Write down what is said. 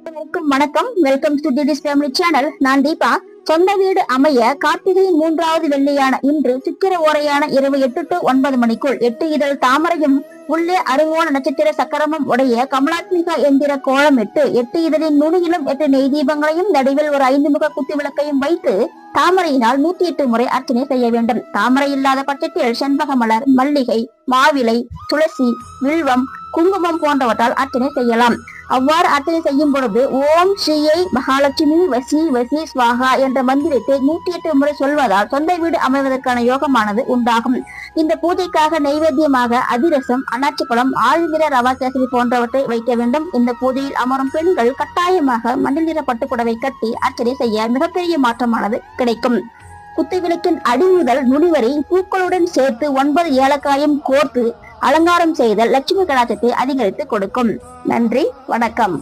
வணக்கம். Welcome to டிடிஸ் family channel. நான் தீபா. சொந்த வீடு அமைய கார்த்திகையின் 3வது வெள்ளியான இன்று சித்திர ஓரையான இரவு 8 to 9 மணிக்குள் 8 இதழ் தாமரையும் உள்ளே அருங்கோண நட்சத்திர சக்கரமும் உடைய கமலாத்மிகா எந்திர கோலமிட்டு 8 இதழின் நுனியிலும் 8 நெய் தீபங்களையும் நடுவில் ஒரு 5 முக குத்து விளக்கையும் வைத்து தாமரையினால் 108 முறை அர்ச்சனை செய்ய வேண்டும். தாமரை இல்லாத பட்சத்தில் செண்பக மலர், மல்லிகை, மாவிலை, துளசி, வில்வம், குங்குமம் போன்றவற்றால் அர்ச்சனை செய்யலாம். அவ்வாறு அர்ச்சனை செய்யும் பொழுது ஓம் ஸ்ரீயை மகாலட்சுமி வசி வசி ஸ்வாகா என்ற மந்திரத்தை 108 முறை சொல்வதால் சொந்த வீடு அமைவதற்கான யோகமானது உண்டாகும். இந்த பூஜைக்காக நைவேத்தியமாக அதிரசம், அன்னாச்சிப்பழம், ஆழ்நிற ரவா கேசரி போன்றவற்றை வைக்க வேண்டும். இந்த பூஜையில் அமரும் பெண்கள் கட்டாயமாக மஞ்சள் நிற பட்டுப்புடவை கட்டி அர்ச்சனை செய்ய மிகப்பெரிய மாற்றமானது கிடைக்கும். குத்து விளக்கின் அடி முதல் நுனிவரை பூக்களுடன் சேர்த்து 9 ஏலக்காயும் கோர்த்து அலங்காரம் செய்தல் லட்சுமி கடாட்சத்தை அதிகரித்து கொடுக்கும். நன்றி, வணக்கம்.